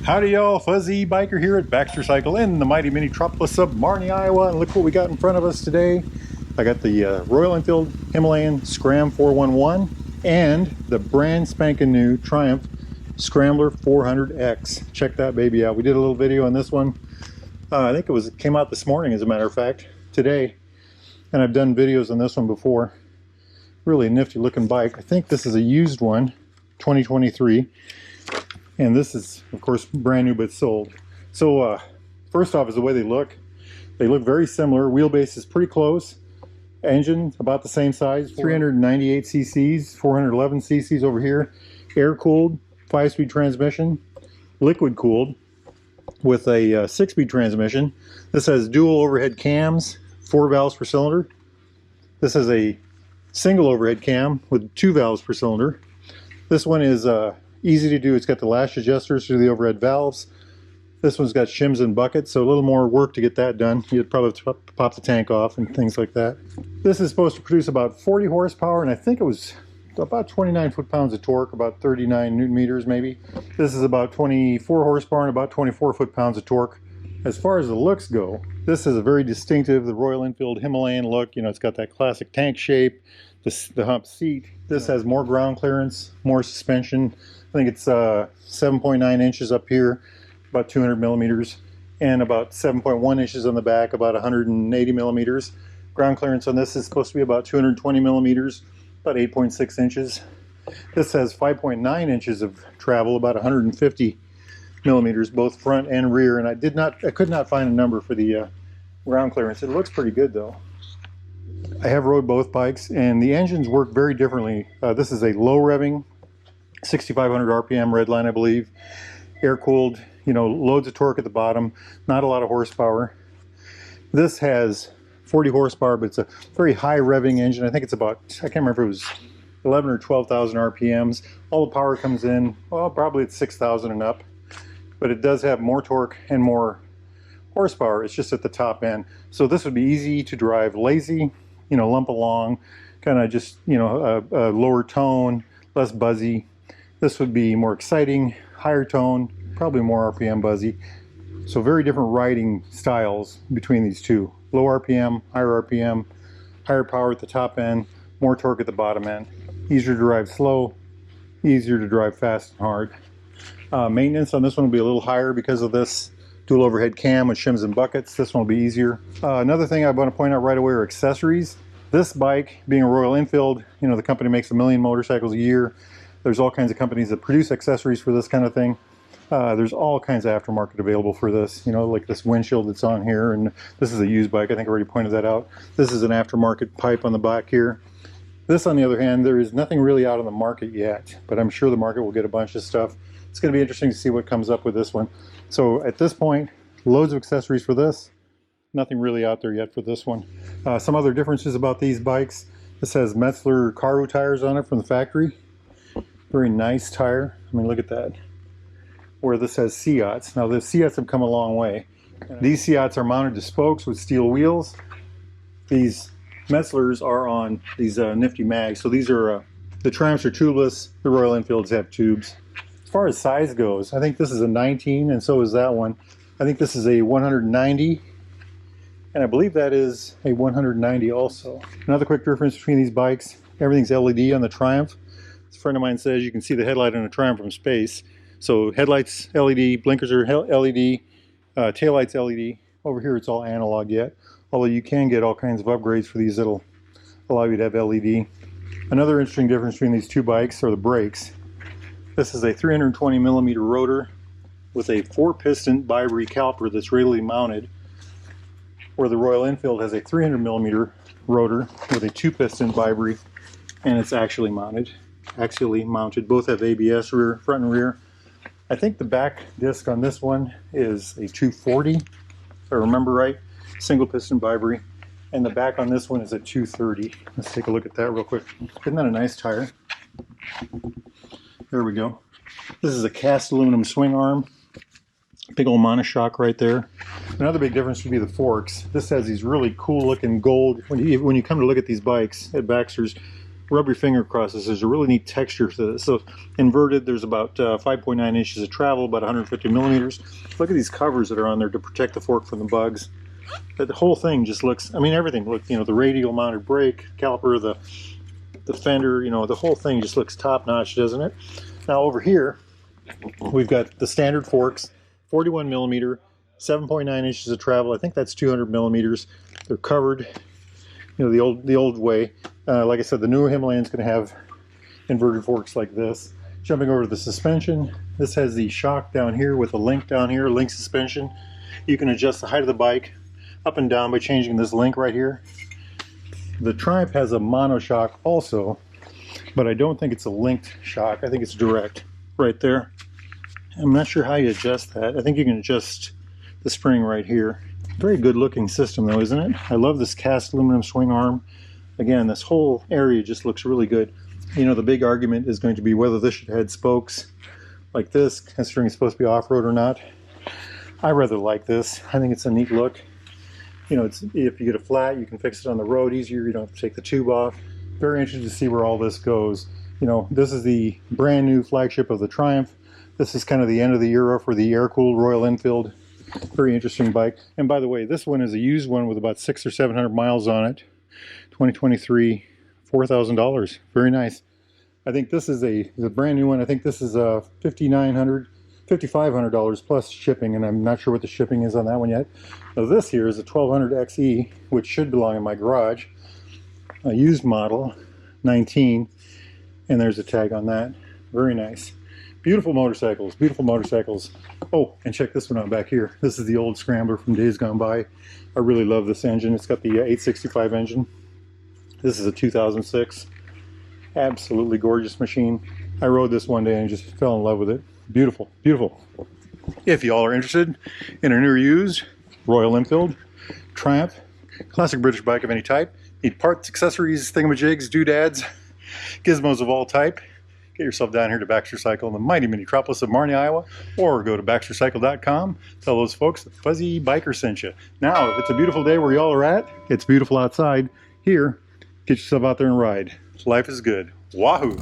Howdy y'all, Fuzzy Biker here at Baxter Cycle in the mighty mini-tropolis of Marnie, Iowa, and look what we got in front of us today. I got the Royal Enfield Himalayan Scram 411 and the brand spanking new Triumph Scrambler 400X. Check that baby out. We did a little video on this one. I think it came out this morning, as a matter of fact, today, and I've done videos on this one before. Really nifty looking bike. I think this is a used one, 2023. And this is, of course, brand new but sold. So first off is the way they look. They look very similar. Wheelbase is pretty close. Engine about the same size, 398 cc's, 411 cc's over here. Air-cooled, 5-speed transmission, liquid-cooled with a 6-speed transmission. This has dual overhead cams, 4 valves per cylinder. This is a single overhead cam with 2 valves per cylinder. This one is easy to do. It's got the lash adjusters through the overhead valves. This one's got shims and buckets, so a little more work to get that done. You'd probably pop the tank off and things like that. This is supposed to produce about 40 horsepower, and I think it was about 29 foot-pounds of torque, about 39 newton meters maybe. This is about 24 horsepower and about 24 foot-pounds of torque. As far as the looks go, this is a very distinctive, the Royal Enfield Himalayan look. You know, it's got that classic tank shape, the hump seat. This has more ground clearance, more suspension. I think it's 7.9 inches up here, about 200 millimeters, and about 7.1 inches on the back, about 180 millimeters. Ground clearance on this is supposed to be about 220 millimeters, about 8.6 inches. This has 5.9 inches of travel, about 150 millimeters, both front and rear, and I could not find a number for the ground clearance. It looks pretty good though. I have rode both bikes, and the engines work very differently. This is a low revving 6,500 RPM redline, I believe. Air-cooled, you know, loads of torque at the bottom, not a lot of horsepower. This has 40 horsepower, but it's a very high revving engine. I think it's about, I can't remember if it was 11 or 12,000 RPMs. All the power comes in, well, probably it's 6,000 and up. But it does have more torque and more horsepower. It's just at the top end. So this would be easy to drive lazy, you know, lump along, kind of just, you know, a lower tone, less buzzy. This would be more exciting, higher tone, probably more RPM buzzy. So very different riding styles between these two. Low RPM, higher power at the top end, more torque at the bottom end. Easier to drive slow, easier to drive fast and hard. Maintenance on this one will be a little higher because of this dual overhead cam with shims and buckets. This one will be easier. Another thing I want to point out right away are accessories. This bike, being a Royal Enfield, you know, the company makes 1 million motorcycles a year. There's all kinds of companies that produce accessories for this kind of thing. There's all kinds of aftermarket available for this, you know, like this windshield that's on here, and this is a used bike. I think I already pointed that out. This is an aftermarket pipe on the back here. This, on the other hand, there is nothing really out on the market yet, but I'm sure the market will get a bunch of stuff. It's going to be interesting to see what comes up with this one. So at this point, loads of accessories for this. Nothing really out there yet for this one. Some other differences about these bikes. This has Metzler Cargo tires on it from the factory. Very nice tire. I mean, look at that. Where this has Seats. Now the Seats have come a long way. These Seats are mounted to spokes with steel wheels. These Metzlers are on these nifty mags. So these are, the Triumphs are tubeless, the Royal Enfields have tubes. As far as size goes, I think this is a 19 and so is that one. I think this is a 190. And I believe that is a 190 also. Another quick difference between these bikes, everything's LED on the Triumph. A friend of mine says you can see the headlight on a Triumph from space. So headlights LED, blinkers are LED, taillights LED. Over here it's all analog yet, although you can get all kinds of upgrades for these that'll allow you to have LED. Another interesting difference between these two bikes are the brakes. This is a 320 millimeter rotor with a 4-piston bi-bree caliper that's radially mounted, where the Royal Enfield has a 300 millimeter rotor with a 2-piston bi-bree, and it's axially mounted. Both have ABS rear, front and rear. I think the back disc on this one is a 240, if I remember right, single piston bi-bree, and the back on this one is a 230. Let's take a look at that real quick. Isn't that a nice tire? There we go. This is a cast aluminum swing arm. Big old monoshock right there. Another big difference would be the forks. This has these really cool looking gold, when you come to look at these bikes at Baxter's, rub your finger across this. There's a really neat texture to this. So inverted, there's about 5.9 inches of travel, about 150 millimeters. Look at these covers that are on there to protect the fork from the bugs. But the whole thing just looks, I mean, everything. Look, you know, the radial mounted brake caliper, the fender, you know, the whole thing just looks top notch, doesn't it? Now over here, we've got the standard forks, 41 millimeter, 7.9 inches of travel. I think that's 200 millimeters. They're covered, you know, the old way. Like I said, the newer Himalayan's going to have inverted forks like this. Jumping over to the suspension, this has the shock down here with a link down here, link suspension. You can adjust the height of the bike up and down by changing this link right here. The Triumph has a monoshock also, but I don't think it's a linked shock. I think it's direct right there. I'm not sure how you adjust that. I think you can adjust the spring right here. Very good looking system though, isn't it? I love this cast aluminum swing arm. Again, this whole area just looks really good. You know, the big argument is going to be whether this should have spokes like this, considering it's supposed to be off-road or not. I rather like this. I think it's a neat look. You know, it's, if you get a flat, you can fix it on the road easier. You don't have to take the tube off. Very interested to see where all this goes. You know, this is the brand new flagship of the Triumph. This is kind of the end of the era for the air-cooled Royal Enfield. Very interesting bike. And by the way, this one is a used one with about 600 or 700 miles on it. 2023, $4,000. Very nice. I think this is the brand new one. I think this is $5,900, $5,500 plus shipping, and I'm not sure what the shipping is on that one yet. Now this here is a 1200 XE, which should belong in my garage. A used model, 19, and there's a tag on that. Very nice. Beautiful motorcycles, beautiful motorcycles. Oh, and check this one out back here. This is the old Scrambler from days gone by. I really love this engine. It's got the 865 engine. This is a 2006. Absolutely gorgeous machine. I rode this one day and just fell in love with it. Beautiful, beautiful. If y'all are interested in a new or used Royal Enfield, Triumph, classic British bike of any type, need parts, accessories, thingamajigs, doodads, gizmos of all type, get yourself down here to Baxter Cycle in the mighty metropolis of Marnie, Iowa, or go to baxtercycle.com. Tell those folks that Fuzzy Biker sent you. Now, if it's a beautiful day where y'all are at, it's beautiful outside. Here, get yourself out there and ride. Life is good. Wahoo!